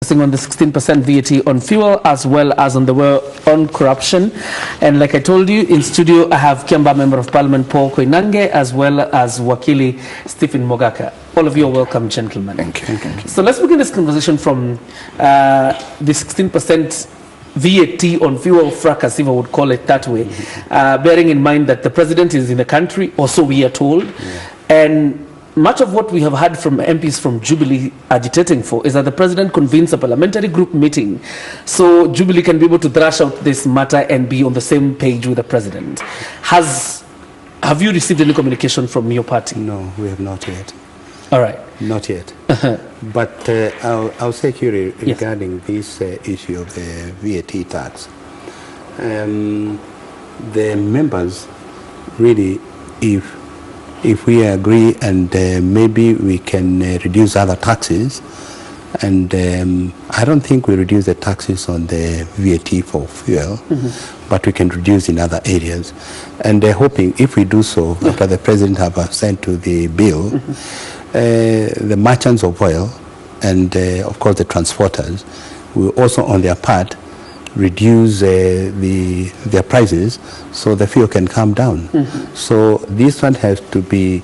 focusing on the 16% VAT on fuel as well as on the war on corruption. And like I told you, in studio I have Kiamba Member of Parliament Paul Koinange as well as Wakili Stephen Mogaka. All of you are welcome, gentlemen. Thank you. Thank you. So let's begin this conversation from the 16% VAT on fuel fracas, if I would call it that way, bearing in mind that the president is in the country, or so we are told, and much of what we have heard from MPs from Jubilee agitating for is that the president convenes a parliamentary group meeting so Jubilee can be able to thrash out this matter and be on the same page with the president. Have you received any communication from your party? No, we have not yet. All right. Not yet. But I'll say here regarding this issue of the VAT tax. The members really, if we agree and maybe we can reduce other taxes, and I don't think we reduce the taxes on the VAT for fuel, but we can reduce in other areas. And they're hoping if we do so, after the president have sent to the bill, the merchants of oil and of course the transporters will also on their part reduce their prices so the fuel can come down. So this one has to be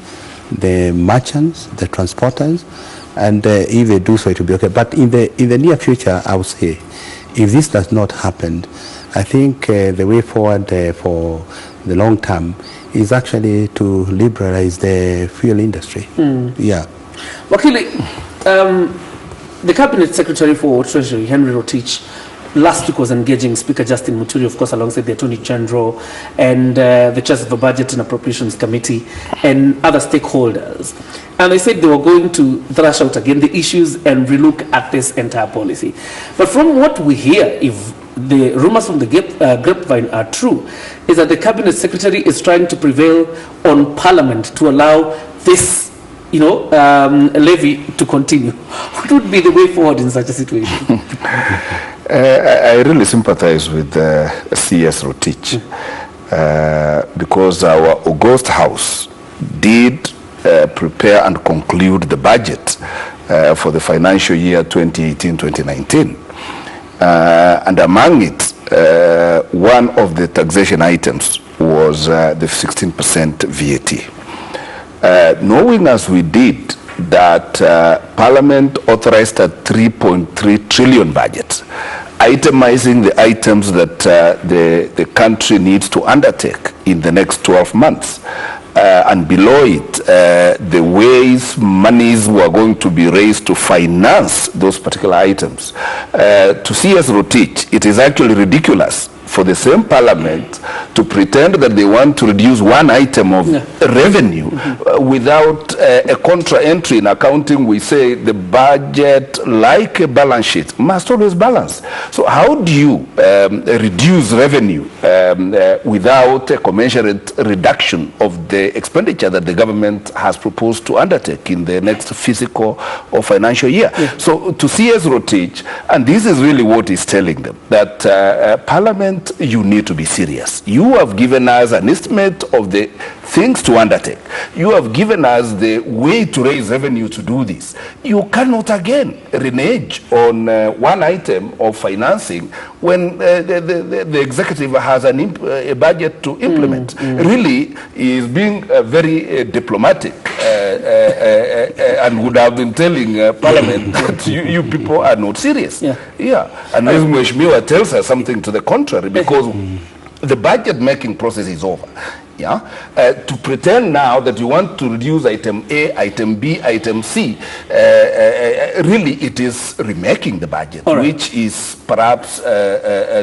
the merchants, the transporters, and if they do so it will be okay. But in the near future, I would say, if this does not happen, I think the way forward for the long term is actually to liberalize the fuel industry. Yeah. Wakili, the Cabinet Secretary for Treasury, Henry Rotich, last week was engaging Speaker Justin Muturi, of course, alongside the Attorney General and the Chairs of the Budget and Appropriations Committee and other stakeholders. And they said they were going to thrash out again the issues and relook at this entire policy. But from what we hear, if the rumors from the grapevine are true, is that the Cabinet Secretary is trying to prevail on Parliament to allow this levy to continue. What would be the way forward in such a situation? I really sympathize with CS Rotich because our august House did prepare and conclude the budget for the financial year 2018-2019. And among it, one of the taxation items was the 16% VAT. Knowing as we did that Parliament authorized a 3.3 trillion budget, itemizing the items that the country needs to undertake in the next 12 months. And below it, the ways monies were going to be raised to finance those particular items. To CS Rotich, it is actually ridiculous for the same Parliament to pretend that they want to reduce one item of revenue without a contra entry in accounting. We say the budget, like a balance sheet, must always balance. So how do you reduce revenue without a commensurate reduction of the expenditure that the government has proposed to undertake in the next fiscal or financial year? So to CS Rotich, and this is really what he's telling them, that Parliament, you need to be serious. You have given us an estimate of the things to undertake. You have given us the way to raise revenue to do this. You cannot again renege on one item of financing when the executive has a budget to implement. Really is being very diplomatic and would have been telling Parliament that you people are not serious. And as Mheshimiwa tells us something to the contrary, because the budget making process is over. To pretend now that you want to reduce item A, item B, item C, really it is remaking the budget, which is perhaps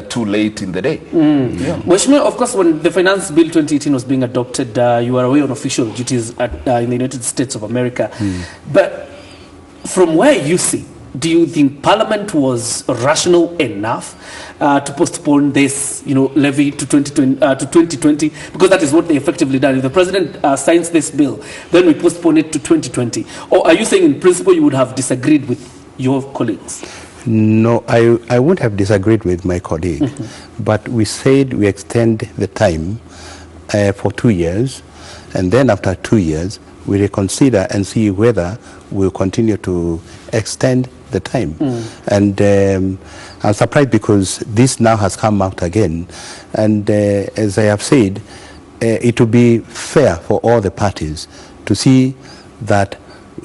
too late in the day. Mheshimiwa, of course, when the Finance Bill 2018 was being adopted, you were away on official duties in the United States of America. But from where you see, do you think Parliament was rational enough to postpone this, levy to 2020? Because that is what they effectively done. If the president signs this bill, then we postpone it to 2020. Or are you saying, in principle, you would have disagreed with your colleagues? No, I wouldn't have disagreed with my colleague, but we said we extend the time for 2 years, and then after 2 years, we reconsider and see whether we'll continue to extend the time. And I'm surprised because this now has come out again. And as I have said, it will be fair for all the parties to see that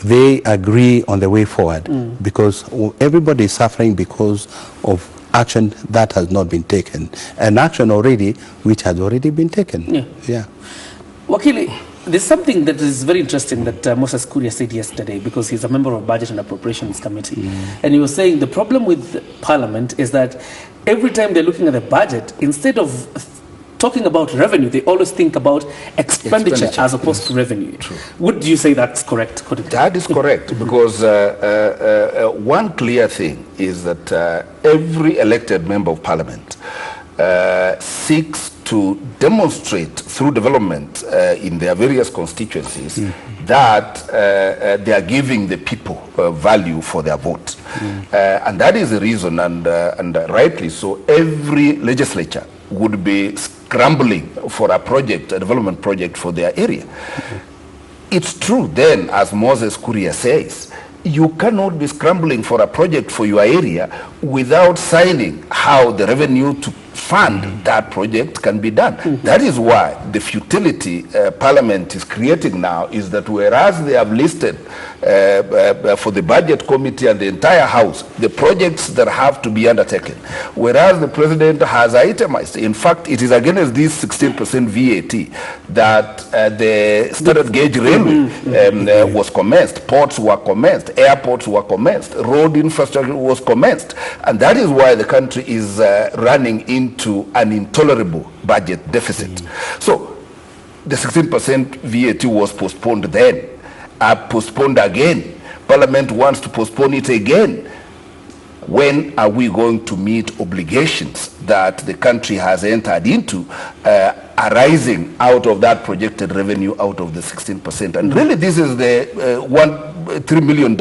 they agree on the way forward, because everybody is suffering because of action that has not been taken, and action already which has already been taken. Yeah. Wakili, there's something that is very interesting that Moses Kuria said yesterday, because he's a member of Budget and Appropriations Committee, and he was saying the problem with Parliament is that every time they're looking at the budget, instead of talking about revenue, they always think about expenditure as opposed to revenue. True. Would you say that's correct? That is correct, because one clear thing is that every elected member of Parliament seeks to demonstrate through development in their various constituencies that they are giving the people value for their vote. And that is the reason, and rightly so, every legislature would be scrambling for a project, a development project for their area. It's true then, as Moses Kuria says, you cannot be scrambling for a project for your area without signing how the revenue to fund that project can be done. That is why the futility Parliament is creating now is that whereas they have listed for the Budget Committee and the entire House the projects that have to be undertaken, whereas the President has itemized, in fact it is against this 16% VAT that the standard gauge railway was commenced, ports were commenced, airports were commenced, road infrastructure was commenced, and that is why the country is running into an intolerable budget deficit. So the 16% VAT was postponed then, postponed again. Parliament wants to postpone it again. When are we going to meet obligations that the country has entered into arising out of that projected revenue out of the 16%? And really this is the $3 million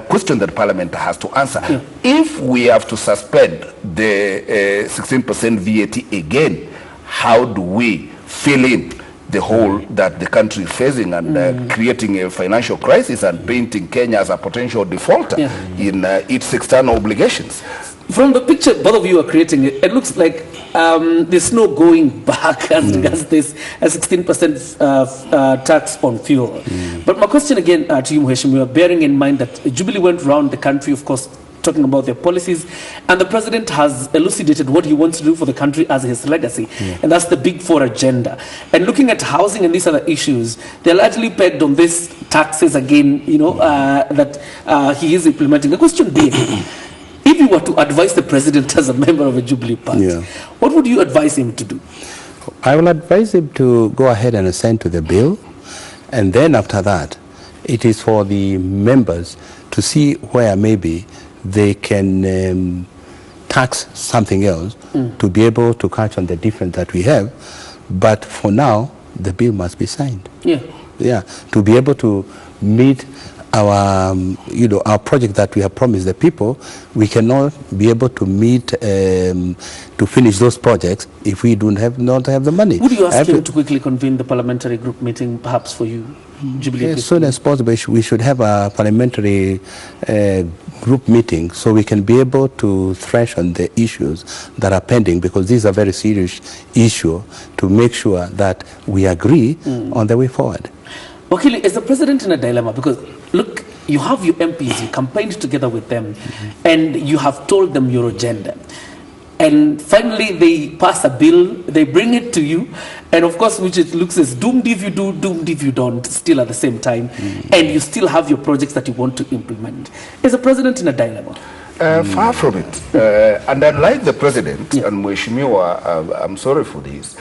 question that Parliament has to answer. If we have to suspend the 16% VAT again, how do we fill in the hole that the country is facing and creating a financial crisis and painting Kenya as a potential defaulter in its external obligations? From the picture both of you are creating, it looks like there's no going back as regards this 16% tax on fuel. But my question again to you, Mheshimiwa, bearing in mind that Jubilee went around the country, of course, talking about their policies, and the president has elucidated what he wants to do for the country as his legacy, and that's the Big Four agenda. And looking at housing and these other issues, they're largely pegged on these taxes again, you know, that he is implementing. The question being, if you were to advise the president as a member of a Jubilee party, what would you advise him to do? I will advise him to go ahead and assent to the bill, and then after that, it is for the members to see where maybe they can tax something else to be able to catch on the difference that we have. But for now, the bill must be signed. To be able to meet our, our project that we have promised the people. We cannot be able to meet to finish those projects if we not have the money. Would you ask him to quickly convene the parliamentary group meeting, perhaps for you? Jubilee, as soon as possible, we should have a parliamentary group meeting so we can be able to thresh on the issues that are pending, because these are very serious issues, to make sure that we agree on the way forward. Wakili, is the president in a dilemma? Because look, you have your MPs, you campaigned together with them, and you have told them your agenda. And finally, they pass a bill, they bring it to you, and of course, which it looks as doomed if you do, doomed if you don't, still at the same time, and you still have your projects that you want to implement. Is the president in a dilemma? Far from it. And unlike the president, and Mheshimiwa, I'm sorry for this,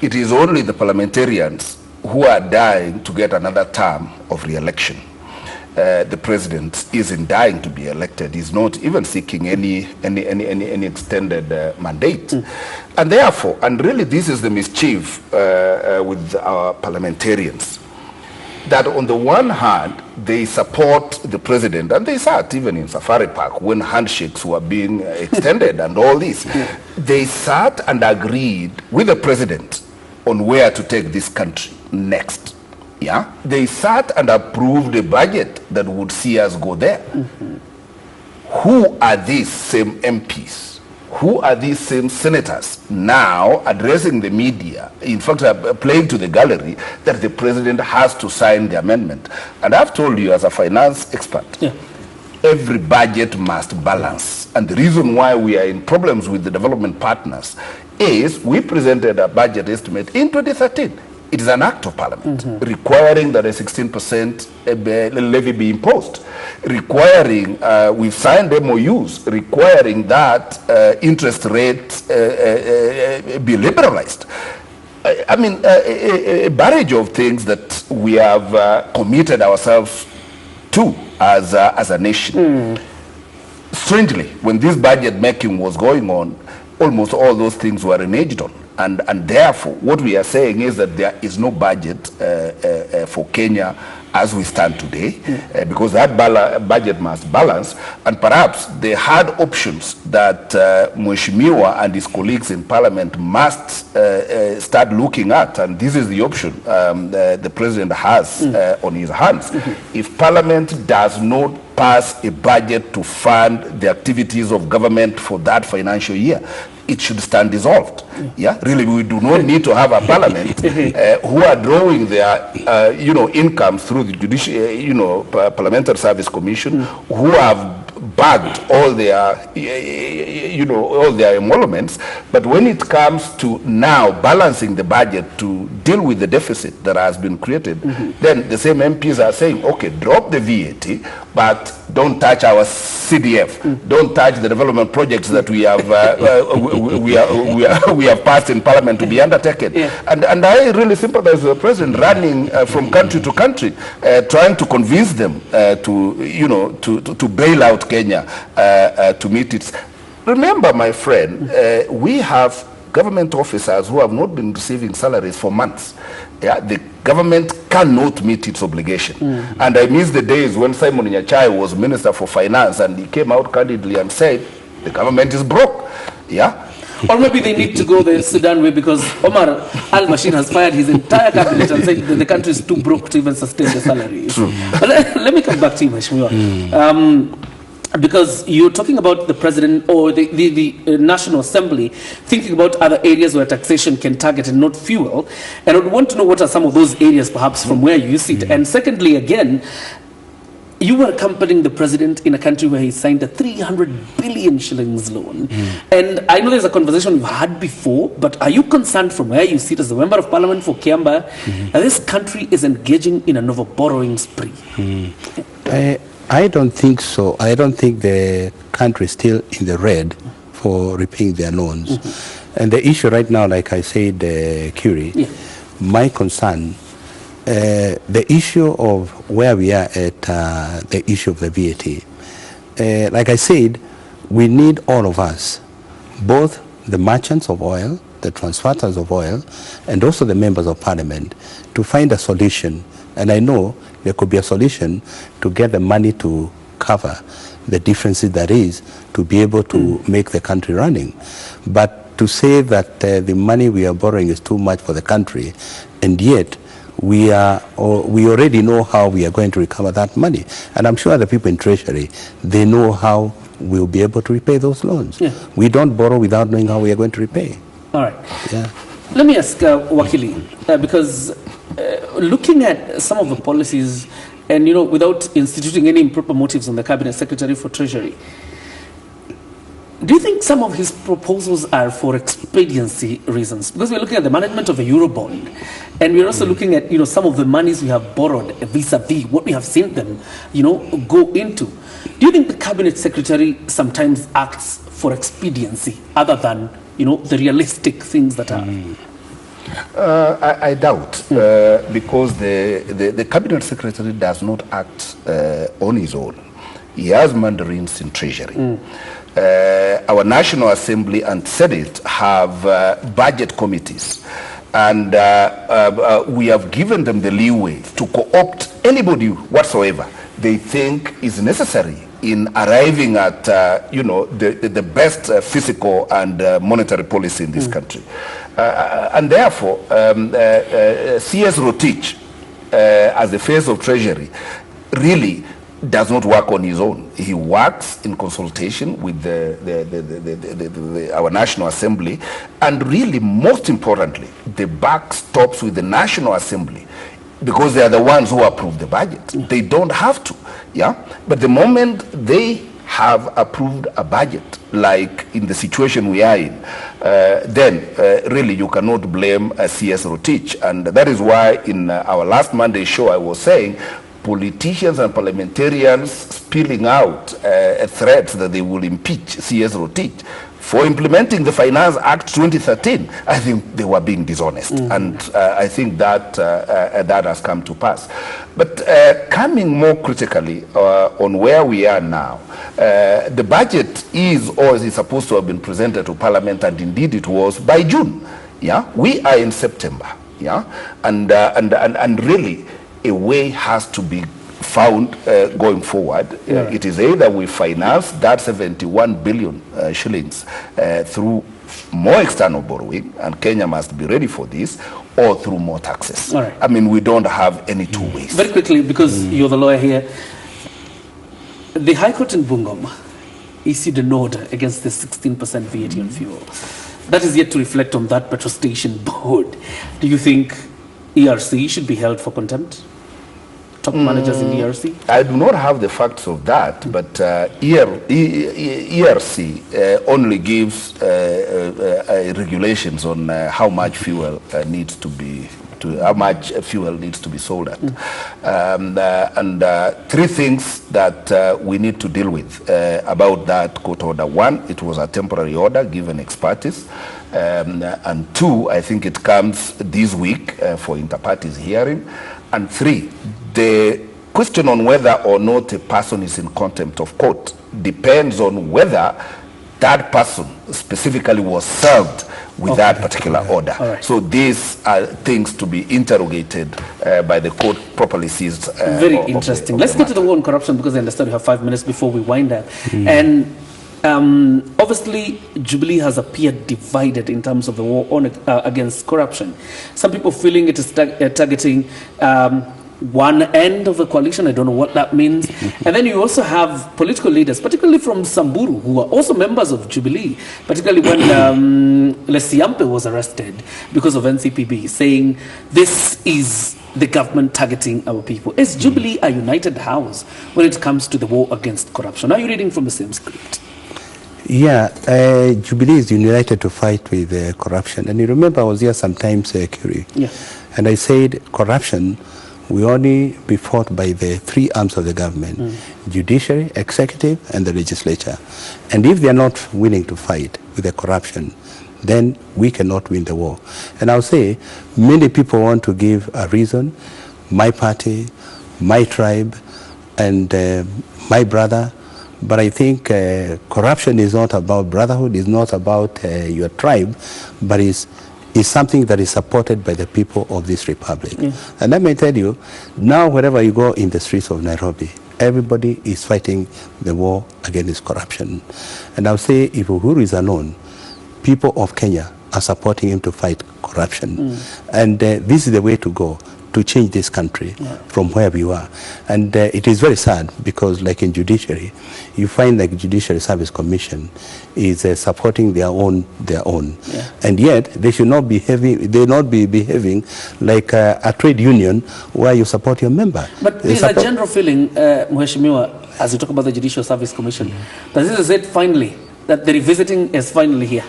it is only the parliamentarians who are dying to get another term of re-election. The president isn't dying to be elected. He's not even seeking any extended mandate. And therefore, and really this is the mischief with our parliamentarians, that on the one hand, they support the president, and they sat even in Safari Park when handshakes were being extended and all this. They sat and agreed with the president on where to take this country next. They sat and approved a budget that would see us go there. who are these same MPs? Who are these same senators now addressing the media, in fact, playing to the gallery that the president has to sign the amendment? And I've told you as a finance expert, every budget must balance. And the reason why we are in problems with the development partners is we presented a budget estimate in 2013. It is an act of parliament requiring that a 16% levy be imposed, requiring, we've signed MOUs, requiring that interest rates be liberalized. I mean, a barrage of things that we have committed ourselves to as a nation. Strangely, when this budget making was going on, almost all those things were reneged on. And therefore, what we are saying is that there is no budget for Kenya as we stand today, because that budget must balance. And perhaps the hard options that Mheshimiwa and his colleagues in Parliament must start looking at, and this is the option the President has on his hands. If Parliament does not pass a budget to fund the activities of government for that financial year, it should stand dissolved. Yeah, really, we do not need to have a parliament who are drawing their, income through the judicial, Parliamentary Service Commission, who have bagged all their, all their emoluments. But when it comes to now balancing the budget to deal with the deficit that has been created, then the same MPs are saying, okay, drop the VAT, but don't touch our CDF, don't touch the development projects that we have we have passed in Parliament to be undertaken. And I really sympathize with the President running from country to country, trying to convince them to bail out Kenya to meet its. Remember, my friend, we have government officers who have not been receiving salaries for months. Yeah, the government cannot meet its obligation. And I miss the days when Simon Nyachai was Minister for Finance and he came out candidly and said, the government is broke. Yeah. Or maybe they need to go the Sudan way, because Omar al-Bashir has fired his entire cabinet and said that the country is too broke to even sustain the salary. True. But let me come back to you, Mheshimiwa. Because you're talking about the president or the National Assembly thinking about other areas where taxation can target and not fuel. And I would want to know what are some of those areas perhaps from where you sit. And secondly, again, you were accompanying the president in a country where he signed a 300 billion shillings loan. And I know there's a conversation we've had before, but are you concerned from where you sit as a member of parliament for Kiamba that this country is engaging in an over-borrowing spree? I don't think so. I don't think the country is still in the red for repaying their loans. And the issue right now, like I said, Curie, my concern, the issue of where we are at the issue of the VAT. Like I said, we need all of us, both the merchants of oil, the transporters of oil, and also the members of parliament, to find a solution. And I know there could be a solution to get the money to cover the differences that is to be able to make the country running. But to say that the money we are borrowing is too much for the country, and yet we already know how we are going to recover that money. And I'm sure the people in Treasury, they know how we'll be able to repay those loans. We don't borrow without knowing how we are going to repay. All right. Let me ask Wakili, because looking at some of the policies and, without instituting any improper motives on the Cabinet Secretary for Treasury, do you think some of his proposals are for expediency reasons? Because we're looking at the management of a Eurobond, and we're also looking at, some of the monies we have borrowed vis-a-vis what we have seen them, go into. Do you think the Cabinet Secretary sometimes acts for expediency other than, the realistic things that are? I doubt, because the Cabinet Secretary does not act on his own. He has mandarins in Treasury. Our National Assembly and Senate have budget committees, and we have given them the leeway to co-opt anybody whatsoever they think is necessary in arriving at the best fiscal and monetary policy in this country. And therefore, CS Rotich, as the face of Treasury, really does not work on his own. He works in consultation with our National Assembly, and really, most importantly, the buck stops with the National Assembly, because they are the ones who approve the budget. They don't have to, But the moment they have approved a budget, like in the situation we are in, then really you cannot blame CS Rotich. And that is why in our last Monday show I was saying, politicians and parliamentarians spilling out threats that they will impeach CS Rotich for implementing the Finance Act 2013, I think they were being dishonest. And I think that that has come to pass. But coming more critically on where we are now, the budget is or is supposed to have been presented to Parliament, and indeed it was by June. We are in September. And really, a way has to be found going forward. It is either we finance that 71 billion shillings through more external borrowing, and Kenya must be ready for this, or through more taxes. All right. I mean, we don't have any two ways. Very quickly, because you're the lawyer here, the High Court in Bungoma issued an order against the 16% VAT on fuel. That is yet to reflect on that petrol station board. Do you think ERC should be held for contempt? Top managers in ERC? I do not have the facts of that, but ERC only gives regulations on how much fuel needs to be sold at. And three things that we need to deal with about that court order. One, it was a temporary order given expertise. And two, I think it comes this week for inter-parties hearing. And three, the question on whether or not a person is in contempt of court depends on whether that person specifically was served with that particular order. Right. So these are things to be interrogated by the court, properly seized. Very interesting. Let's get to the war on corruption, because I understand we have 5 minutes before we wind up. And obviously, Jubilee has appeared divided in terms of the war on against corruption. Some people feeling it is targeting one end of the coalition. I don't know what that means. And then you also have political leaders, particularly from Samburu, who are also members of Jubilee, particularly when Lesiampe was arrested because of NCPB, saying this is the government targeting our people. Is Jubilee a united house when it comes to the war against corruption? Are you reading from the same script? Yeah, Jubilee is united to fight with corruption. And you remember I was here sometimes, Curie. Yeah. And I said corruption will only be fought by the three arms of the government, judiciary, executive, and the legislature. And if they are not willing to fight with the corruption, then we cannot win the war. And I'll say, many people want to give a reason, my party, my tribe, and my brother. But I think corruption is not about brotherhood, it's not about your tribe, but is something that is supported by the people of this republic. And let me tell you, now wherever you go in the streets of Nairobi, everybody is fighting the war against corruption. And I'll say, if Uhuru is alone, people of Kenya are supporting him to fight corruption. And this is the way to go, to change this country from where we are. And it is very sad, because like in judiciary, you find like Judiciary Service Commission is supporting their own. And yet they should not be behaving like a trade union where you support your member. But there's a general feeling, Mheshimiwa, as you talk about the Judicial Service Commission, that this is it finally, that the revisiting is finally here.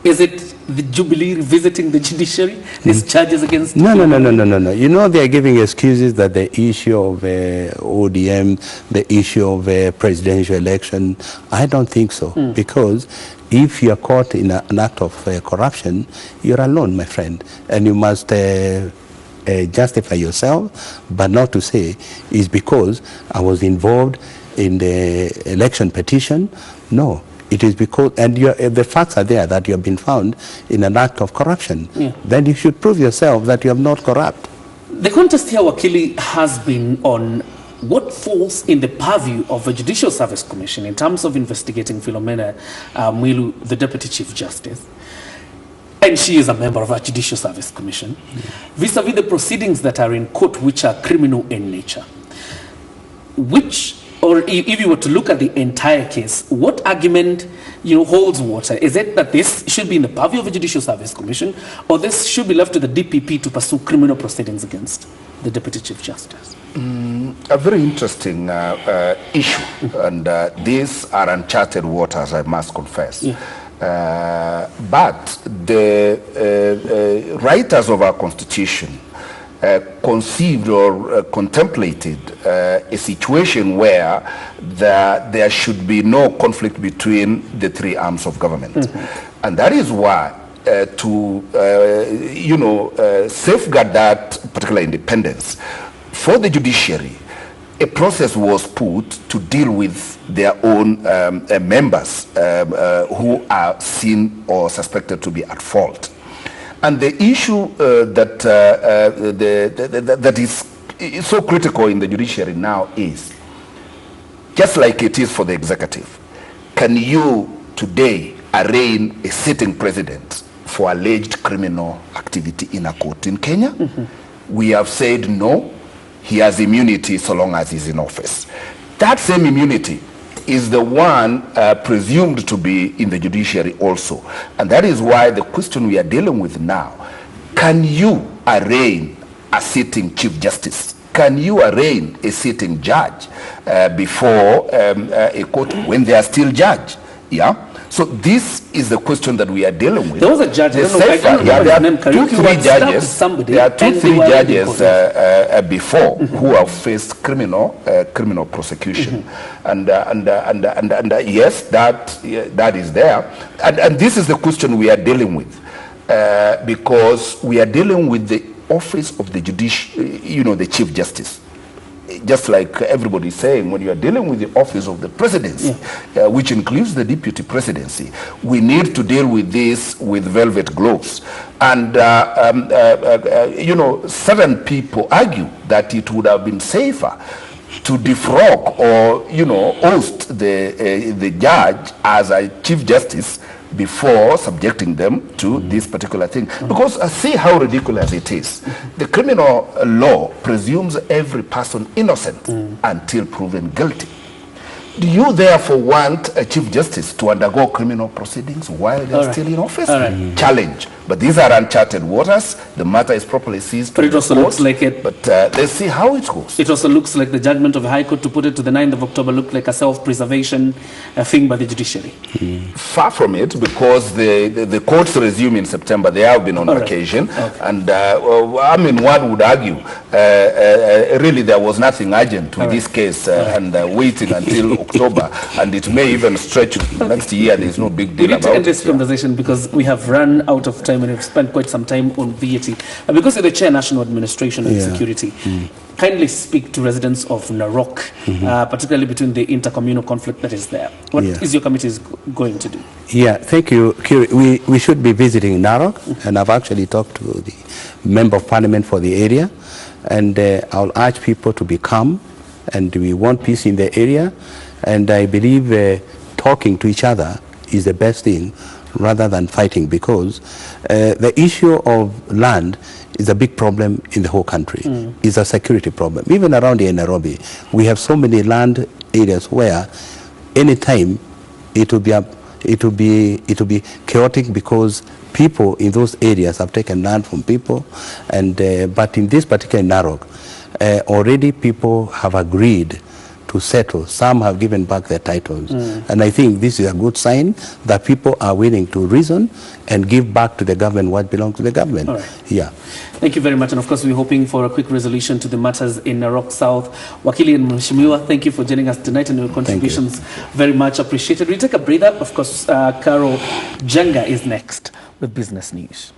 Is it the Jubilee revisiting the judiciary, these charges against... No. You know, they are giving excuses that the issue of ODM, the issue of presidential election. I don't think so. Because if you are caught in an act of corruption, you're alone, my friend. And you must justify yourself, but not to say it's because I was involved in the election petition. No. It is because, and the facts are there that you have been found in an act of corruption. Then you should prove yourself that you are not corrupt. The contest here, Wakili, has been on what falls in the purview of the Judicial Service Commission in terms of investigating Philomena Mwilu, the Deputy Chief Justice. And she is a member of our Judicial Service Commission, vis-a-vis the proceedings that are in court, which are criminal in nature. which, or if you were to look at the entire case, what argument holds water? Is it that this should be in the purview of a Judicial Service Commission, or this should be left to the DPP to pursue criminal proceedings against the Deputy Chief Justice? A very interesting issue, and these are uncharted waters, I must confess. Yeah. But the writers of our Constitution conceived or contemplated a situation where there should be no conflict between the three arms of government. And that is why to safeguard that particular independence, for the judiciary, a process was put to deal with their own members who are seen or suspected to be at fault. And the issue that is so critical in the judiciary now is, just like it is for the executive, can you today arraign a sitting president for alleged criminal activity in a court in Kenya? We have said no, he has immunity so long as he's in office. That same immunity is the one presumed to be in the judiciary also. And that is why the question we are dealing with now, can you arraign a sitting Chief Justice? Can you arraign a sitting judge before a court when they are still judge? Yeah. So this is the question that we are dealing with. There was a judge, there are two, three judges before who have faced criminal prosecution, and yes, that is there, and this is the question we are dealing with, because we are dealing with the office of the the Chief Justice. Just like everybody is saying, when you are dealing with the office of the presidency, which includes the deputy presidency, we need to deal with this with velvet gloves. And, certain people argue that it would have been safer to defrog or, oust the judge as a Chief Justice before subjecting them to this particular thing. Because see how ridiculous it is. The criminal law presumes every person innocent until proven guilty. Do you therefore want a Chief Justice to undergo criminal proceedings while they're still in office? Challenge. But these are uncharted waters. The matter is properly seized. But it also looks like it. But let's see how it goes. It also looks like the judgment of the High Court, to put it to the 9th of October, looked like a self-preservation thing by the judiciary. Far from it, because the courts resume in September. They have been on occasion. And one would argue, really there was nothing urgent with this case and waiting until October, and it may even stretch next year. There's no big deal about it. We need to end this conversation because we have run out of time and we've spent quite some time on VAT. Because you're the Chair, National Administration and Security, kindly speak to residents of Narok, particularly between the intercommunal conflict that is there. What is your committee going to do? Yeah, thank you, Kiri. We should be visiting Narok, and I've actually talked to the Member of Parliament for the area, and I'll urge people to be calm, and we want peace in the area. And I believe talking to each other is the best thing rather than fighting, because the issue of land is a big problem in the whole country. It's a security problem. Even around here in Nairobi, we have so many land areas where anytime it will be chaotic, because people in those areas have taken land from people. And but in this particular Narok, already people have agreed to settle. Some have given back their titles. And I think this is a good sign that people are willing to reason and give back to the government what belongs to the government. Yeah. Thank you very much. And of course, we're hoping for a quick resolution to the matters in Narok South. Wakili and Mheshimiwa, thank you for joining us tonight, and your contributions very much appreciated. We take a breather. Of course, Carol Jenga is next with Business News.